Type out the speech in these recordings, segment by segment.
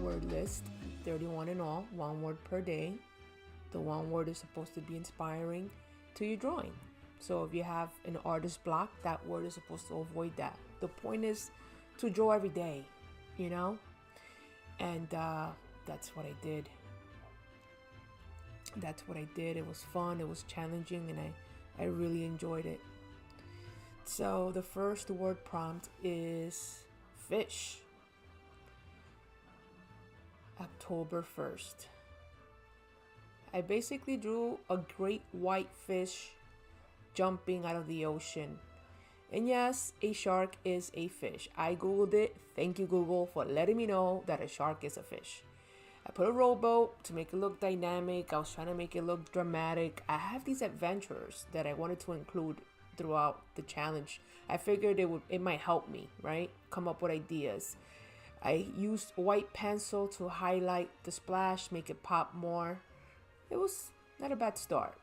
word list, 31 in all, one word per day. The one word is supposed to be inspiring to your drawing. So if you have an artist block, that word is supposed to avoid that. The point is to draw every day, you know? And that's what I did. That's what I did. It was fun, it was challenging, and I really enjoyed it. So the first word prompt is fish. October 1st. I basically drew a great white fish jumping out of the ocean. And yes, a shark is a fish. I googled it. Thank you, Google, for letting me know that a shark is a fish. I put a rowboat to make it look dynamic. I was trying to make it look dramatic. I have these adventures that I wanted to include throughout the challenge. I figured it might help me, right? Come up with ideas. I used white pencil to highlight the splash, make it pop more. It was not a bad start.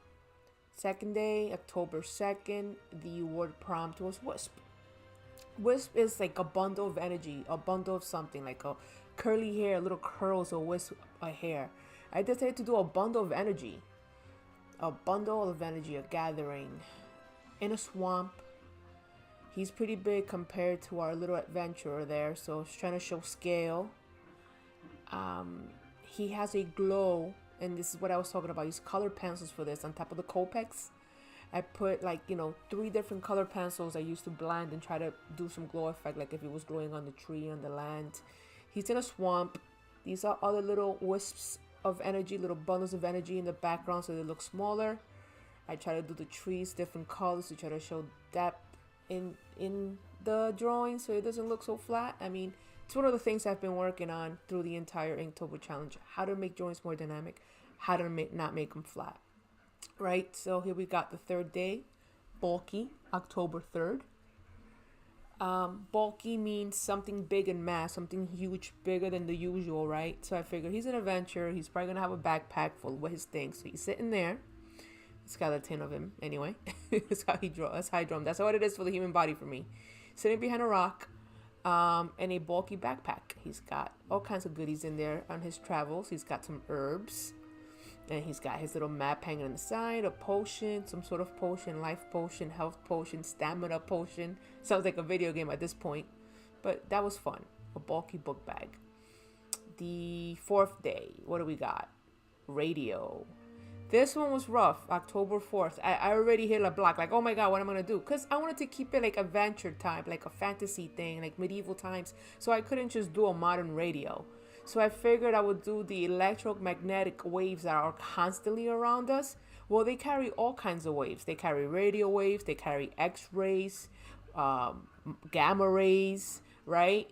Second day, October 2nd, the word prompt was wisp. Wisp is like a bundle of energy, a bundle of something, like a curly hair, little curls or wisp of hair. I decided to do a bundle of energy. A bundle of energy, a gathering in a swamp. He's pretty big compared to our little adventurer there, so I was trying to show scale. He has a glow, and this is what I was talking about. I used color pencils for this on top of the Copex. I put 3 different color pencils I used to blend and try to do some glow effect, like if it was glowing on the tree, on the land. He's in a swamp. These are other little wisps of energy, little bundles of energy in the background so they look smaller. I try to do the trees different colors to try to show depth in the drawing so it doesn't look so flat. I mean, it's one of the things I've been working on through the entire Inktober challenge. How to make drawings more dynamic, how to not make them flat. Right, so here we got the third day, bulky, October 3rd. Bulky means something big and mass, something huge, bigger than the usual, right? So I figured he's an adventurer. He's probably gonna have a backpack full with his things. So he's sitting there. Skeleton of him, anyway. That's how he draw. That's how I draw him. That's what it is for the human body for me. Sitting behind a rock, and a bulky backpack. He's got all kinds of goodies in there on his travels. He's got some herbs. And he's got his little map hanging on the side, a potion, some sort of potion, life potion, health potion, stamina potion. Sounds like a video game at this point. But that was fun. A bulky book bag. The fourth day, what do we got? Radio. This one was rough, October 4th. I already hit a block, like, oh my god, what am I going to do? Because I wanted to keep it like adventure type, like a fantasy thing, like medieval times. So I couldn't just do a modern radio. So I figured I would do the electromagnetic waves that are constantly around us. Well, they carry all kinds of waves. They carry radio waves, they carry X-rays, gamma rays, right?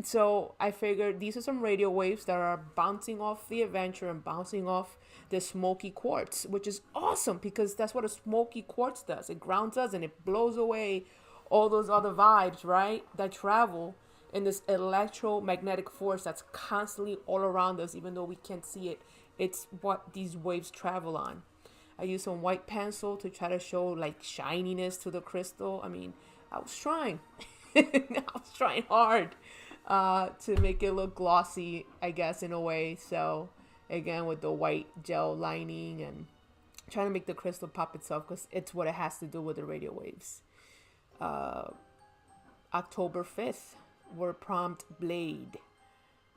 So I figured these are some radio waves that are bouncing off the adventure and bouncing off the smoky quartz, which is awesome because that's what a smoky quartz does. It grounds us and it blows away all those other vibes, right, that travel in this electromagnetic force that's constantly all around us, even though we can't see it. It's what these waves travel on. I used some white pencil to try to show like shininess to the crystal. I mean, I was trying. I was trying hard to make it look glossy, I guess, in a way. So again, with the white gel lining and trying to make the crystal pop itself because it's what it has to do with the radio waves. October 5th. Word prompt blade.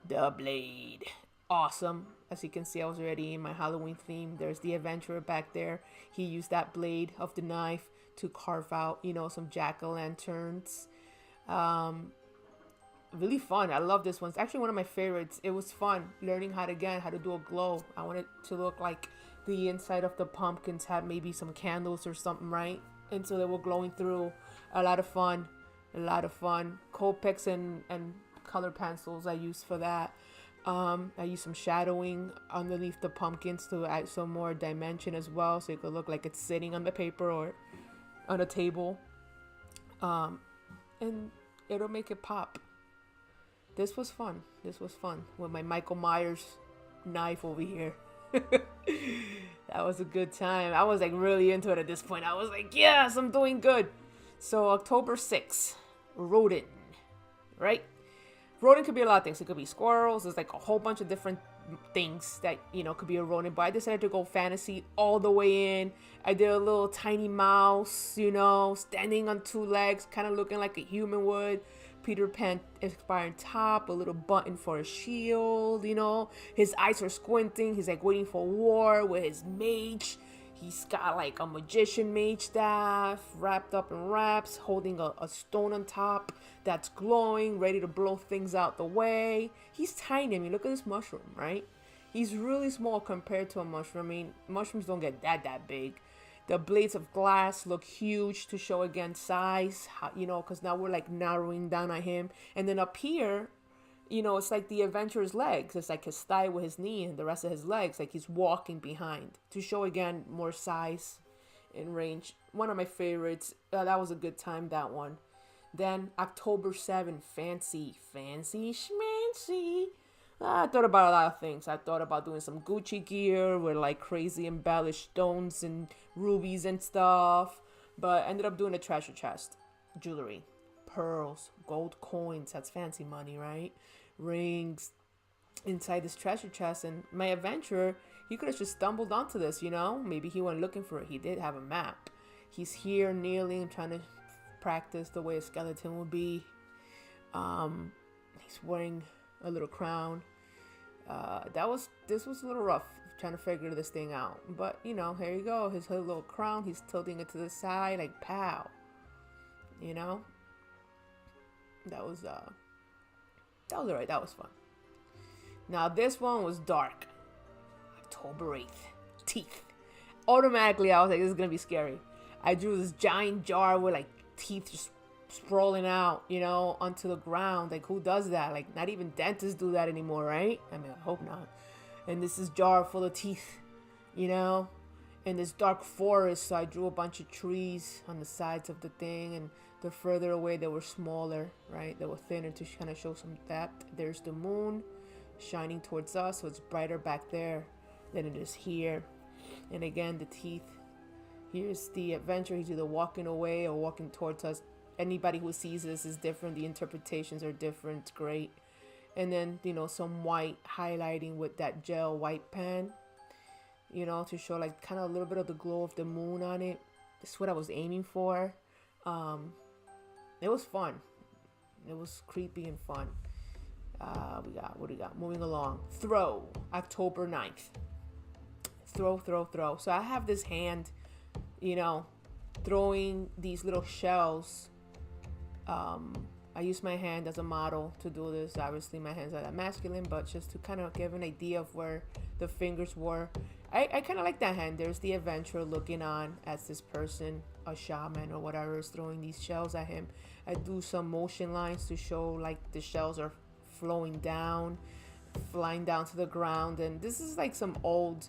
The blade. Awesome. As you can see, I was already in my Halloween theme. There's the adventurer back there. He used that blade of the knife to carve out, some jack-o'-lanterns. Really fun. I love this one. It's actually one of my favorites. It was fun learning how to do a glow. I want it to look like the inside of the pumpkins had maybe some candles or something, right? And so they were glowing through. A lot of fun. Copex and color pencils I used for that. I used some shadowing underneath the pumpkins to add some more dimension as well, so it could look like it's sitting on the paper or on a table. And it'll make it pop. This was fun with my Michael Myers knife over here. That was a good time. I was like really into it at this point. I was like, yes, I'm doing good. So October 6th. Rodent, right? Rodent could be a lot of things. It could be squirrels. There's like a whole bunch of different things that, could be a rodent. But I decided to go fantasy all the way in. I did a little tiny mouse, standing on two legs, kind of looking like a human would. Peter Pan inspired top, a little button for a shield, His eyes are squinting. He's like waiting for war with his mage. He's got like a magician mage staff wrapped up in wraps, holding a stone on top that's glowing, ready to blow things out the way. He's tiny. I mean, look at this mushroom, right? He's really small compared to a mushroom. I mean, mushrooms don't get that big. The blades of glass look huge to show again size, because now we're like narrowing down on him. And then up here, it's like the adventurer's legs. It's like his thigh with his knee and the rest of his legs, like he's walking behind to show again more size and range. One of my favorites. That was a good time, that one. Then October 7th, fancy schmancy. I thought about a lot of things. I thought about doing some Gucci gear with like crazy embellished stones and rubies and stuff. But I ended up doing a treasure chest. Jewelry, pearls, gold coins. That's fancy money, right? Rings inside this treasure chest. And my adventurer, he could have just stumbled onto this, Maybe he went looking for it. He did have a map. He's here kneeling, trying to practice the way a skeleton would be. He's wearing a little crown. This was a little rough trying to figure this thing out, but here you go, his little crown, he's tilting it to the side like pow. That was alright. That was fun. Now this one was dark. October 8th, teeth. Automatically I was like, this is gonna be scary. I drew this giant jar with like teeth just sprawling out, onto the ground. Like, who does that? Like, not even dentists do that anymore, right? I mean, I hope not. And this is jar full of teeth, in this dark forest. So I drew a bunch of trees on the sides of the thing, and the further away they were smaller, right? They were thinner to kind of show some depth. There's the moon shining towards us, so it's brighter back there than it is here. And again, the teeth. Here's the adventure. He's either walking away or walking towards us. Anybody who sees this is different. The interpretations are different. It's great. And then, some white highlighting with that gel white pen, to show like kind of a little bit of the glow of the moon on it. That's what I was aiming for. It was fun. It was creepy and fun. What do we got? Moving along. Throw. October 9th. Throw. So I have this hand, throwing these little shells. I use my hand as a model to do this. Obviously my hands are that masculine, but just to kind of give an idea of where the fingers were. I kind of like that hand. There's the adventurer looking on as this person, a shaman or whatever, is throwing these shells at him. I do some motion lines to show like the shells are flowing down, flying down to the ground. And this is like some old,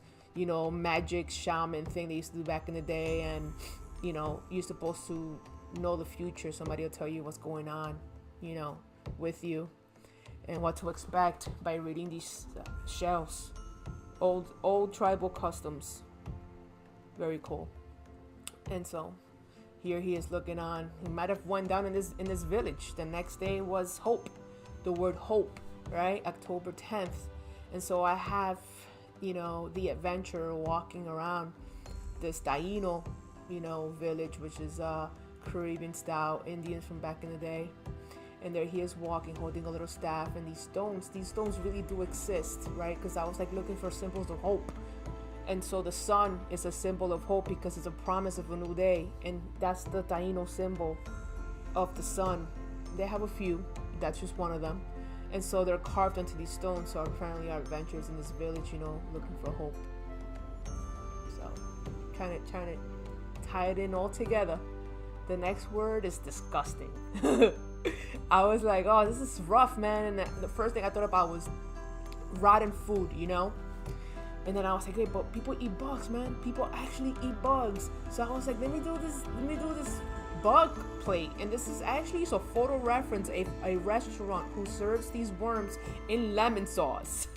magic shaman thing they used to do back in the day. And, you're supposed to know the future. Somebody will tell you what's going on, with you and what to expect by reading these shells. Old tribal customs. Very cool. And so here he is looking on. He might have went down in this village. The next day was hope. The word hope, right? October 10th. And so I have, the adventurer walking around this Taino, village, which is Caribbean style Indians from back in the day. And there he is walking, holding a little staff, and these stones really do exist, right? Because I was like looking for symbols of hope. And so the sun is a symbol of hope because it's a promise of a new day. And that's the Taino symbol of the sun. They have a few. That's just one of them. And so they're carved into these stones. So apparently our adventures in this village, looking for hope. So trying to tie it in all together. The next word is disgusting. I was like, oh, this is rough, man. And the first thing I thought about was rotten food, And then I was like, hey, but people eat bugs, man. People actually eat bugs. So I was like, let me do this bug plate. And this is actually a photo reference, a restaurant who serves these worms in lemon sauce.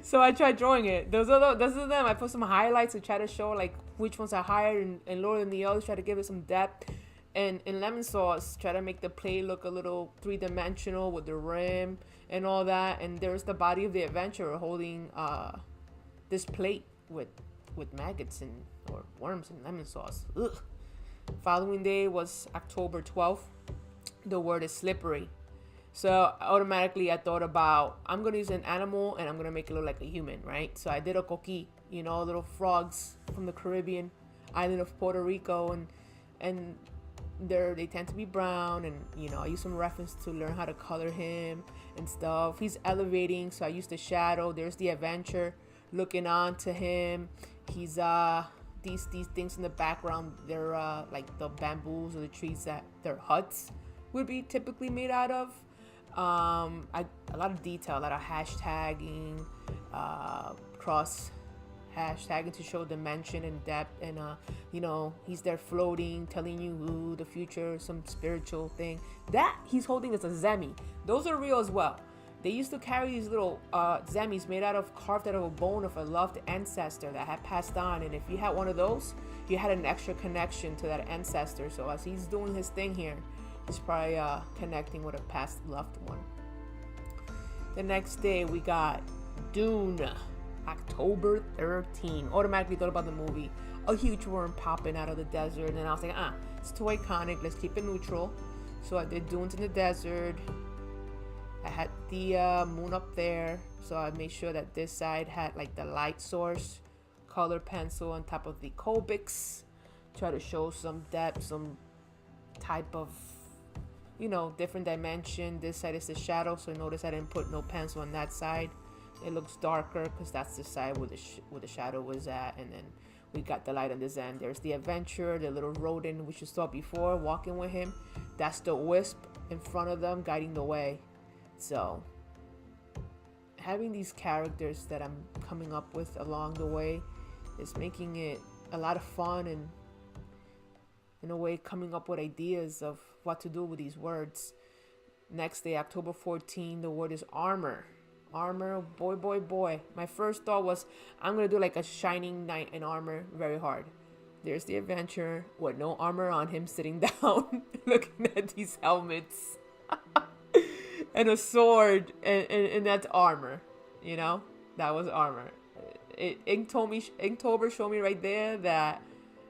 So I tried drawing it. Those are them. I put some highlights to try to show like which ones are higher and lower than the others. Try to give it some depth. And in lemon sauce, try to make the plate look a little three-dimensional with the rim and all that. And there's the body of the adventurer holding this plate with maggots and or worms and lemon sauce. Ugh. Following day was October 12th. The word is slippery. So automatically I thought about, I'm going to use an animal and I'm going to make it look like a human, right? So I did a coqui, you know, little frogs from the Caribbean island of Puerto Rico. And they tend to be brown. And, you know, I used some reference to learn how to color him and stuff. He's elevating, so I used the shadow. There's the adventure looking on to him. He's, these things in the background, they're like the bamboos or the trees that their huts would be typically made out of. A lot of detail, a lot of hashtagging, cross hashtagging to show dimension and depth. And you know, he's there floating, telling you the future, some spiritual thing. That he's holding is a zemi. Those are real as well. They used to carry these little zemis carved out of a bone of a loved ancestor that had passed on. And if you had one of those, you had an extra connection to that ancestor. So as he's doing his thing here, he's probably connecting with a past loved one. The next day we got Dune, October 13. Automatically thought about the movie. A huge worm popping out of the desert. And I was like, it's too iconic. Let's keep it neutral. So I did dunes in the desert. I had the moon up there. So I made sure that this side had like the light source, color pencil on top of the Copics. Try to show some depth, some type of, you know, different dimension. This side is the shadow, so notice I didn't put no pencil on that side. It looks darker because that's the side where the shadow was at. And then we got the light on this end. There's the adventurer, the little rodent which you saw before walking with him. That's the wisp in front of them guiding the way. So having these characters that I'm coming up with along the way is making it a lot of fun, and in a way coming up with ideas of what to do with these words. Next day, October 14, the word is armor. Armor, boy. My first thought was, I'm going to do like a shining knight in armor very hard. There's the adventurer with no armor on him sitting down looking at these helmets. And a sword, and that's armor. You know, that was armor. Inktober showed me right there that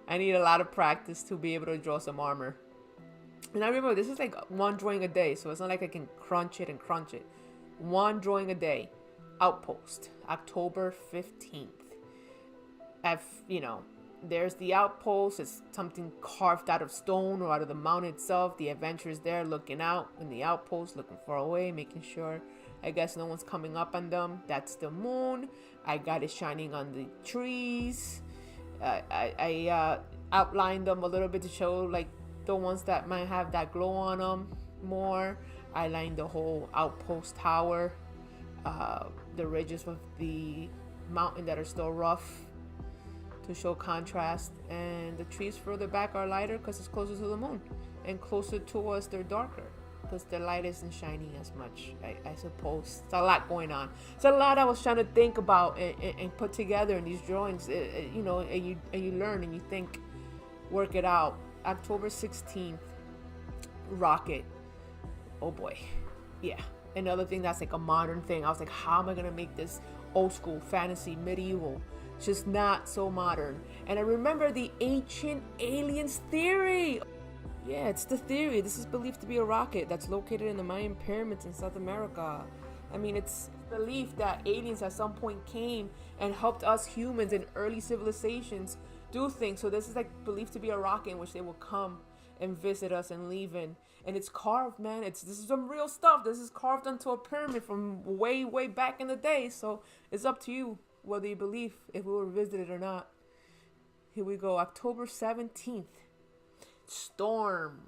I need a lot of practice to be able to draw some armor. And I remember this is like one drawing a day, so it's not like I can crunch it. One drawing a day. Outpost, October 15th. You know, there's the outpost. It's something carved out of stone or out of the mountain itself. The adventurer's there looking out in the outpost, looking far away, making sure, I guess, no one's coming up on them. That's the moon. I got it shining on the trees. I outlined them a little bit to show like the ones that might have that glow on them more. I lined the whole outpost tower, the ridges of the mountain that are still rough to show contrast, and the trees further back are lighter because it's closer to the moon, and closer to us they're darker because the light isn't shining as much. I suppose it's a lot going on. It's a lot I was trying to think about and put together in these drawings. You know, and you learn and you think, work it out. October 16th, rocket. Oh boy, yeah. Another thing that's like a modern thing. I was like, how am I gonna make this old school fantasy medieval? Just not so modern. And I remember the ancient aliens theory. Yeah, it's the theory. This is believed to be a rocket that's located in the Mayan pyramids in South America. I mean, it's believed that aliens at some point came and helped us humans in early civilizations do things. So this is like believed to be a rocket in which they will come and visit us and leave in. And it's carved, man. This is some real stuff. This is carved onto a pyramid from way back in the day. So it's up to you whether you believe if we were visited or not. Here we go. October 17th. Storm.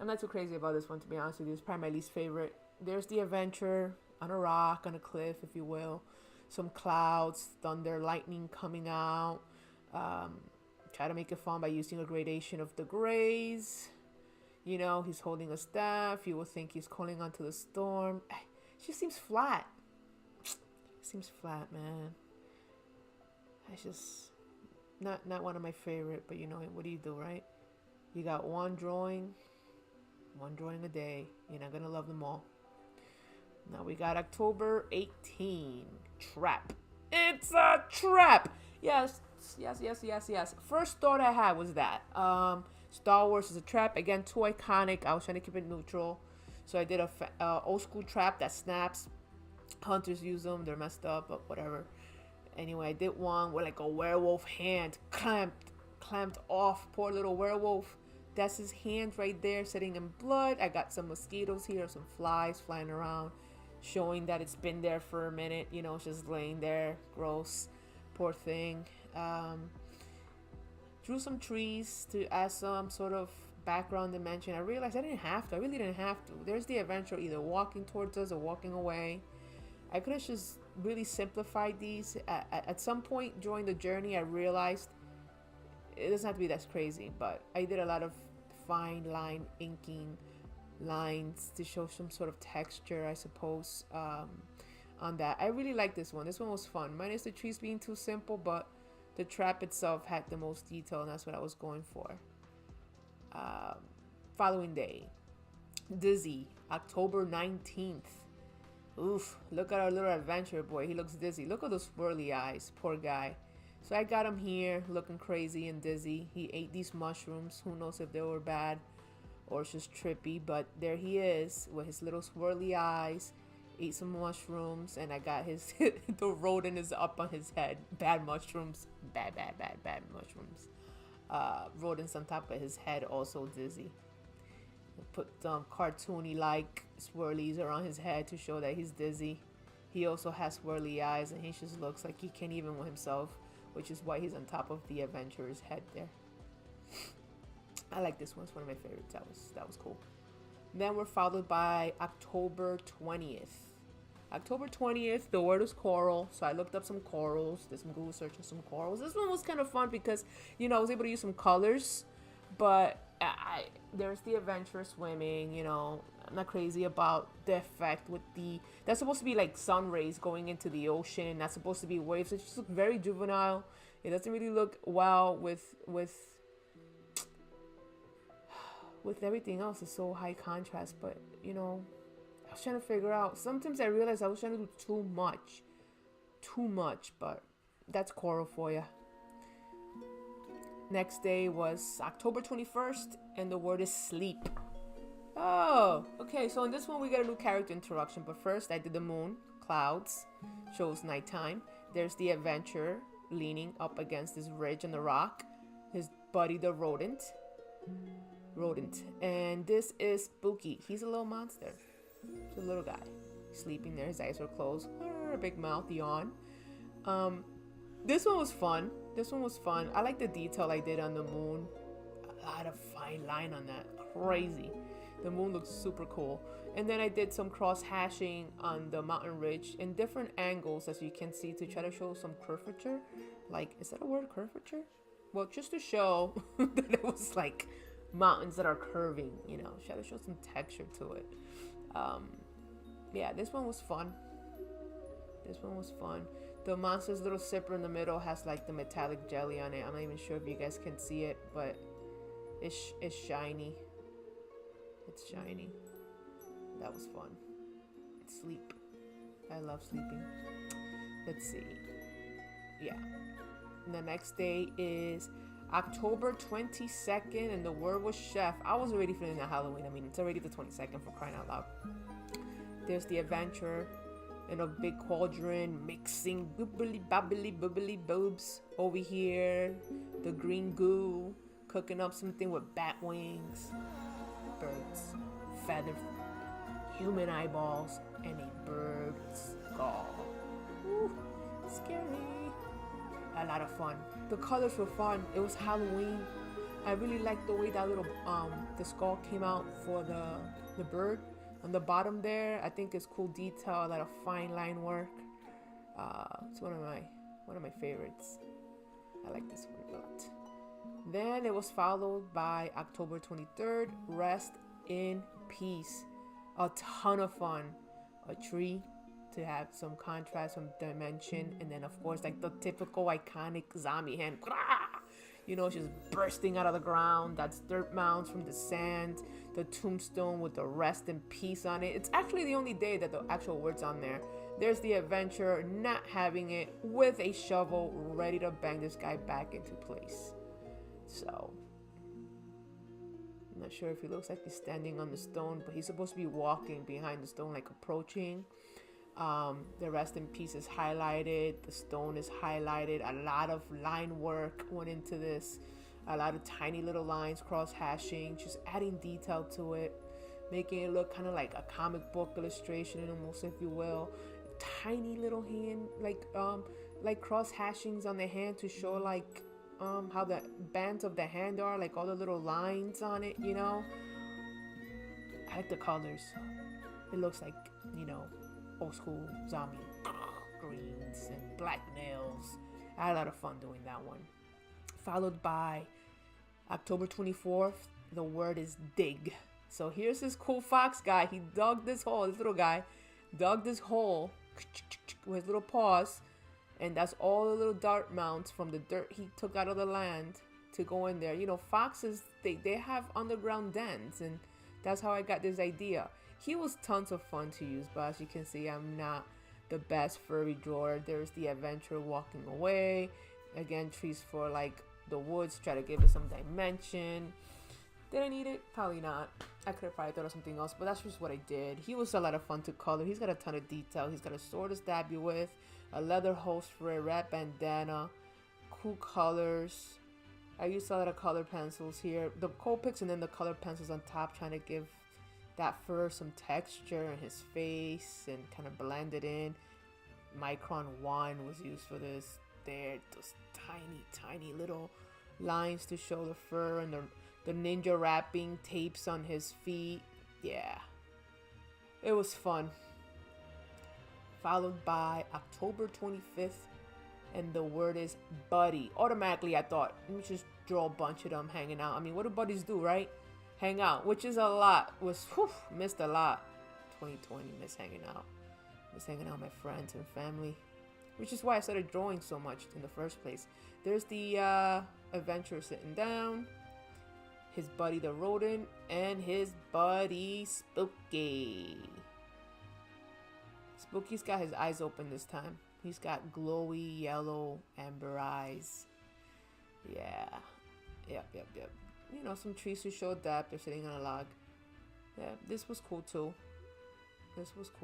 I'm not too crazy about this one, to be honest with you. It's probably my least favorite. There's the adventure on a rock, on a cliff, if you will. Some clouds, thunder, lightning coming out. Try to make it fun by using a gradation of the grays. You know, he's holding a staff. You will think he's calling onto the storm. It just seems flat. Seems flat, man. It's just not one of my favorite, but you know, what do you do, right? You got one drawing a day. You're not gonna love them all. Now we got October 18. Trap. It's a trap. Yes. First thought I had was that Star Wars is a trap. Again, too iconic. I was trying to keep it neutral, so I did a old school trap that snaps. Hunters use them. They're messed up, but whatever. Anyway, I did one with like a werewolf hand clamped off. Poor little werewolf. That's his hand right there, sitting in blood. I got some mosquitoes here, some flies flying around, showing that it's been there for a minute. You know, it's just laying there. Gross. Poor thing. Drew some trees to add some sort of background dimension. I realized I didn't have to. I really didn't have to. There's the adventure either walking towards us or walking away. I could have just really simplified these. At some point during the journey, I realized it doesn't have to be that crazy, but I did a lot of fine line inking lines to show some sort of texture, I suppose, on that. I really like this one. This one was fun. Minus the trees being too simple, but the trap itself had the most detail, and that's what I was going for. Following day, Dizzy, October 19th. Oof, look at our little adventure boy. He looks dizzy. Look at those swirly eyes. Poor guy. So I got him here looking crazy and dizzy. He ate these mushrooms. Who knows if they were bad or just trippy, but there he is with his little swirly eyes. Ate some mushrooms, and I got his the rodent is up on his head. Bad mushrooms. Bad mushrooms. Rodents on top of his head, also dizzy. Put cartoony like swirlies around his head to show that he's dizzy. He also has swirly eyes, and he just looks like he can't even with himself, which is why he's on top of the adventurer's head there. I like this one. It's one of my favorites. That was cool. Then we're followed by October 20th. October 20th, the word is coral, so I looked up some corals, did some Google search on some corals. This one was kind of fun because, you know, I was able to use some colors, but there's the adventure swimming, you know. I'm not crazy about the effect with that's supposed to be like sun rays going into the ocean. That's supposed to be waves. It just looks very juvenile. It doesn't really look well with everything else. It's so high contrast, but you know, I was trying to figure out. Sometimes I realized I was trying to do too much, but that's coral for you. Next day was October 21st, and the word is sleep. Oh, okay, so in this one we get a new character introduction, but first I did the moon, clouds, shows nighttime. There's the adventurer leaning up against this ridge on the rock, his buddy the rodent, and this is Spooky. He's a little monster. He's a little guy, sleeping there, his eyes were closed, big mouth, yawn. This one was fun. I like the detail I did on the moon. A lot of fine line on that. Crazy. The moon looks super cool. And then I did some cross hashing on the mountain ridge in different angles, as you can see, to try to show some curvature. Like, is that a word, curvature? Well, just to show that it was like mountains that are curving, you know, try to show some texture to it. Yeah, this one was fun. The monster's little zipper in the middle has like the metallic jelly on it. I'm not even sure if you guys can see it, but it's shiny. It's shiny. That was fun. Sleep. I love sleeping. Let's see. Yeah. And the next day is October 22nd, and the word was chef. I was already feeling that Halloween. I mean, it's already the 22nd, for crying out loud. There's the adventure in a big cauldron, mixing bubbly boobs. Over here, the green goo, cooking up something with bat wings, birds, feather, human eyeballs, and a bird's skull. Ooh, scary. A lot of fun. The colors were fun. It was Halloween. I really liked the way that little the skull came out for the bird. On the bottom there, I think it's cool detail, a lot of fine line work. It's one of my favorites. I like this one a lot. Then it was followed by October 23rd, Rest in Peace. A ton of fun. A tree to have some contrast, some dimension, and then of course like the typical iconic zombie hand. you know, just bursting out of the ground. That's dirt mounds from the sand. The tombstone with the rest in peace on it. It's actually the only day that the actual word's on there. There's the adventurer not having it with a shovel, ready to bang this guy back into place. So, I'm not sure if he looks like he's standing on the stone, but he's supposed to be walking behind the stone, like approaching. The rest in peace is highlighted. The stone is highlighted. A lot of line work went into this. A lot of tiny little lines, cross hashing, just adding detail to it, making it look kind of like a comic book illustration, almost, if you will. Tiny little hand, like cross hashings on the hand to show like how the bands of the hand are, like all the little lines on it, you know. I like the colors. It looks like, you know, old school zombie greens and black nails. I had a lot of fun doing that one. Followed by October 24th, the word is dig. So here's this cool fox guy. He dug this hole, this little guy dug this hole with his little paws, and that's all the little dirt mounds from the dirt he took out of the land to go in there. You know, foxes, they have underground dens, and that's how I got this idea. He was tons of fun to use, but as you can see, I'm not the best furry drawer. There's the adventurer walking away. Again, trees for like the woods, try to give it some dimension. Did I need it? Probably not. I could have probably thought of something else, but that's just what I did. He was a lot of fun to color. He's got a ton of detail. He's got a sword to stab you with, a leather holster for a red bandana, cool colors. I used a lot of color pencils here. The Copics and then the color pencils on top, trying to give that fur some texture in his face and kind of blend it in. Micron 1 was used for this. There, those tiny little lines to show the fur, and the ninja wrapping tapes on his feet. Yeah, it was fun. Followed by October 25th, and the word is buddy. Automatically I thought, let me just draw a bunch of them hanging out. I mean, what do buddies do, right? Hang out, which is a lot. Missed a lot. 2020, miss hanging out with my friends and family, which is why I started drawing so much in the first place. There's the adventurer sitting down, his buddy the rodent, and his buddy Spooky. Spooky's got his eyes open this time. He's got glowy yellow amber eyes. Yeah. Yep. You know, some trees to show depth. They're sitting on a log. Yeah, this was cool too. This one was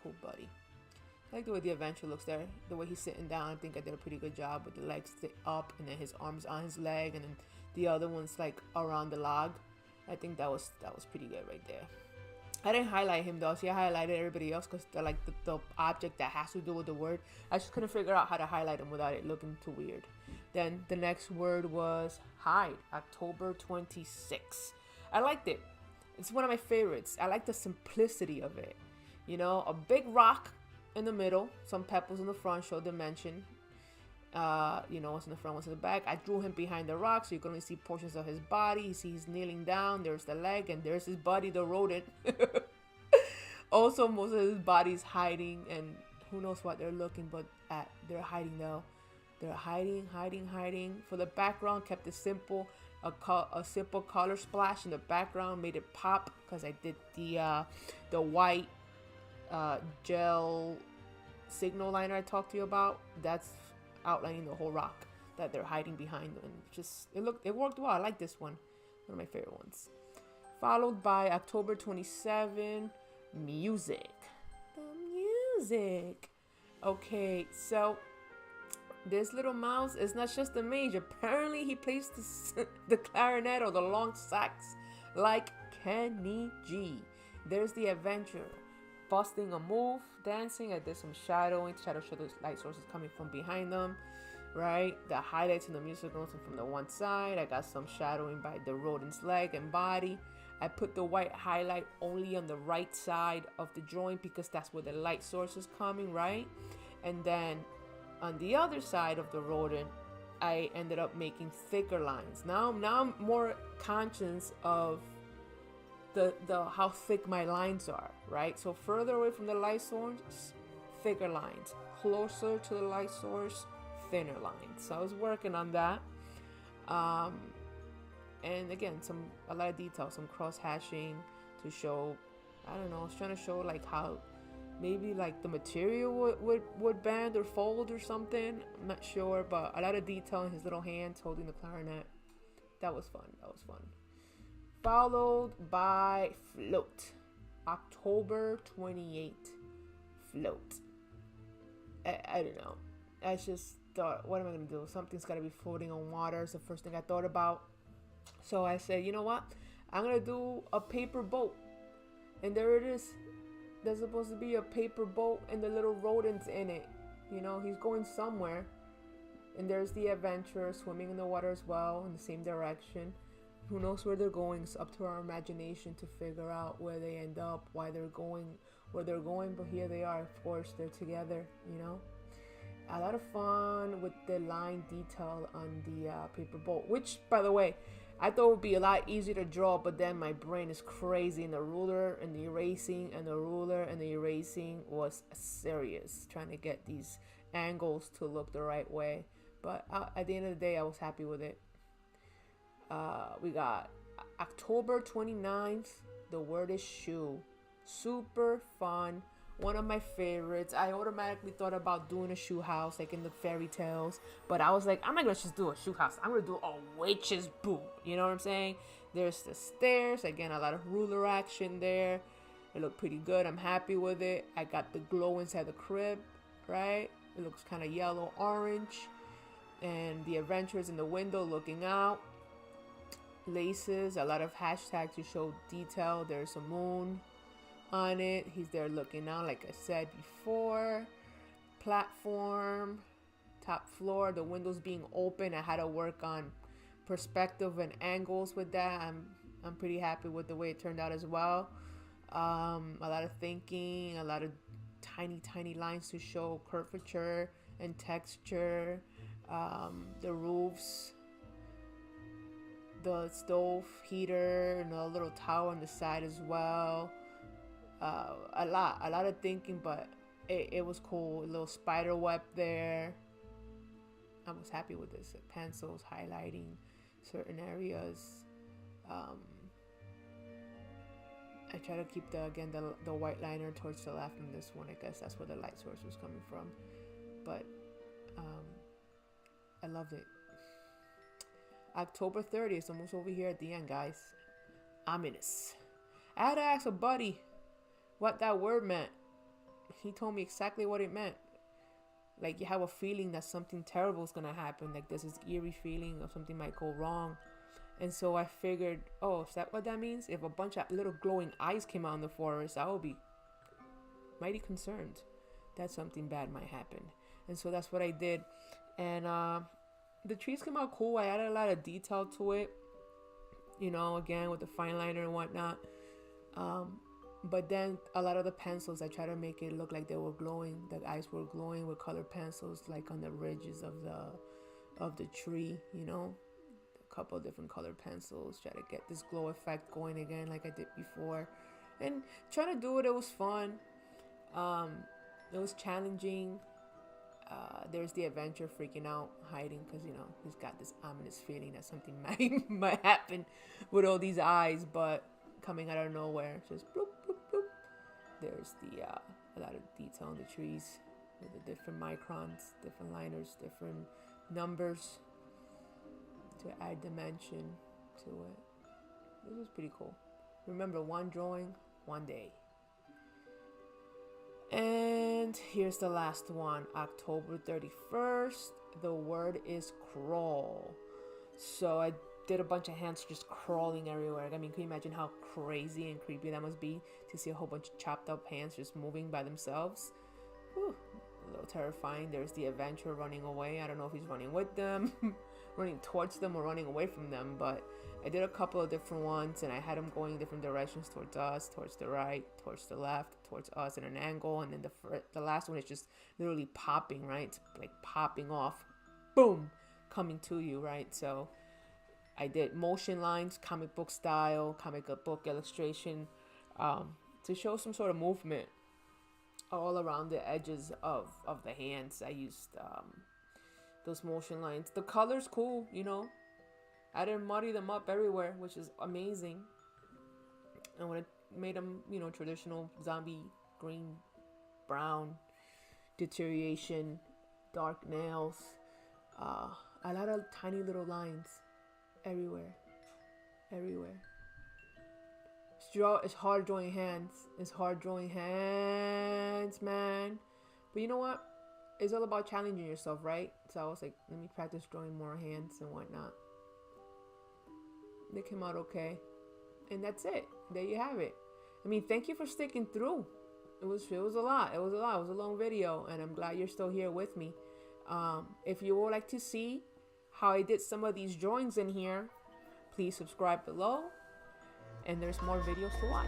cool, buddy. I like the way the adventure looks there. The way he's sitting down, I think I did a pretty good job with the legs up, and then his arms on his leg, and then the other one's like around the log. I think that was pretty good right there. I didn't highlight him though. See, I highlighted everybody else because they're like the object that has to do with the word. I just couldn't figure out how to highlight him without it looking too weird. Then the next word was hide, October 26th. I liked it. It's one of my favorites. I like the simplicity of it. You know, a big rock in the middle, some pebbles in the front show dimension. You know, what's in the front, what's in the back. I drew him behind the rock, so you can only see portions of his body. You see he's kneeling down. There's the leg, and there's his buddy, the rodent. Also, most of his body's hiding, and who knows what they're looking, but they're hiding though. They're hiding. For the background, kept it simple. A simple color splash in the background made it pop because I did the white gel signal liner I talked to you about. That's outlining the whole rock that they're hiding behind, and just it worked well. I like this one of my favorite ones. Followed by October 27, music. The music. Okay, so this little mouse is not just a mage. Apparently he plays the clarinet or the long sax like Kenny G. There's the adventurer busting a move, dancing. I did some shadowing to try to show those light sources coming from behind them, right? The highlights in the music notes from the one side. I got some shadowing by the rodent's leg and body. I put the white highlight only on the right side of the drawing because that's where the light source is coming, right? And then on the other side of the rodent, I ended up making thicker lines. Now I'm more conscious of the how thick my lines are, right? So further away from the light source, thicker lines. Closer to the light source, thinner lines. So I was working on that. And again, a lot of detail, some cross hashing to show, I don't know, I was trying to show like how maybe like the material would bend or fold or something. I'm not sure, but a lot of detail in his little hands holding the clarinet. That was fun. Followed by Float. October 28th. Float. I don't know. I just thought, what am I going to do? Something's got to be floating on water. It's the first thing I thought about. So I said, you know what? I'm going to do a paper boat. And there it is. There's supposed to be a paper boat and the little rodents in it. You know, he's going somewhere. And there's the adventurer swimming in the water as well in the same direction. Who knows where they're going? It's up to our imagination to figure out where they end up, why they're going, where they're going. But here they are. Of course, they're together, you know. A lot of fun with the line detail on the paper boat. Which, by the way, I thought it would be a lot easier to draw, but then my brain is crazy. And the ruler and the erasing and the ruler and the erasing was serious. Trying to get these angles to look the right way. But at the end of the day, I was happy with it. We got October 29th. The word is shoe. Super fun. One of my favorites. I automatically thought about doing a shoe house like in the fairy tales, but I was like, I'm not gonna just do a shoe house. I'm gonna do a witch's boot. You know what I'm saying? There's the stairs. Again, a lot of ruler action there. It looked pretty good. I'm happy with it. I got the glow inside the crib, right? It looks kind of yellow, orange. And the adventurers in the window looking out. Laces, a lot of hashtags to show detail. There's a moon on it. He's there looking out, like I said before. Platform, top floor, the windows being open. I had to work on perspective and angles with that. I'm pretty happy with the way it turned out as well. A lot of thinking, a lot of tiny lines to show curvature and texture. The roofs, the stove heater, and a little tower on the side as well. A lot of thinking, but it was cool. A little spider web there. I was happy with this. Pencils highlighting certain areas. I try to keep the white liner towards the left in this one. I guess that's where the light source was coming from. But I loved it. October 30th, almost over here at the end, guys. Ominous. I had to ask a buddy what that word meant. He told me exactly what it meant. Like, you have a feeling that something terrible is gonna happen. Like, there's this eerie feeling of something might go wrong. And so I figured, oh, is that what that means? If a bunch of little glowing eyes came out in the forest, I would be mighty concerned that something bad might happen. And so that's what I did. And the trees came out cool. I added a lot of detail to it, you know, again with the fine liner and whatnot. But then a lot of the pencils, I try to make it look like they were glowing. The eyes were glowing with colored pencils, like on the ridges of the tree, you know. A couple of different colored pencils. Try to get this glow effect going again, like I did before. And trying to do it, it was fun. It was challenging. There's the adventure freaking out, hiding, because, you know, he's got this ominous feeling that something might happen with all these eyes, but coming out of nowhere, just bloop, bloop, bloop. There's a lot of detail on the trees with the different microns, different liners, different numbers to add dimension to it. This was pretty cool. Remember, one drawing, one day. And here's the last one, October 31st. The word is crawl. So I did a bunch of hands just crawling everywhere. I mean, can you imagine how crazy and creepy that must be to see a whole bunch of chopped up hands just moving by themselves? Whew, a little terrifying. There's the adventurer running away. I don't know if he's running with them, running towards them, or running away from them, but I did a couple of different ones, and I had them going different directions, towards us, towards the right, towards the left, towards us in an angle, and then the last one is just literally popping, right? It's like popping off, boom, coming to you, right? So I did motion lines, comic book style, comic book illustration, to show some sort of movement all around the edges of the hands. I used those motion lines. The color's cool, you know. I didn't muddy them up everywhere, which is amazing. And when it made them, you know, traditional zombie green, brown, deterioration, dark nails, a lot of tiny little lines everywhere. It's hard drawing hands. It's hard drawing hands, man. But you know what? It's all about challenging yourself, right? So I was like, let me practice drawing more hands and whatnot. They came out okay. And that's it. There you have it. I mean, thank you for sticking through. It was a lot. It was a long video, and I'm glad you're still here with me. If you would like to see how I did some of these drawings in here, please subscribe below. And there's more videos to watch.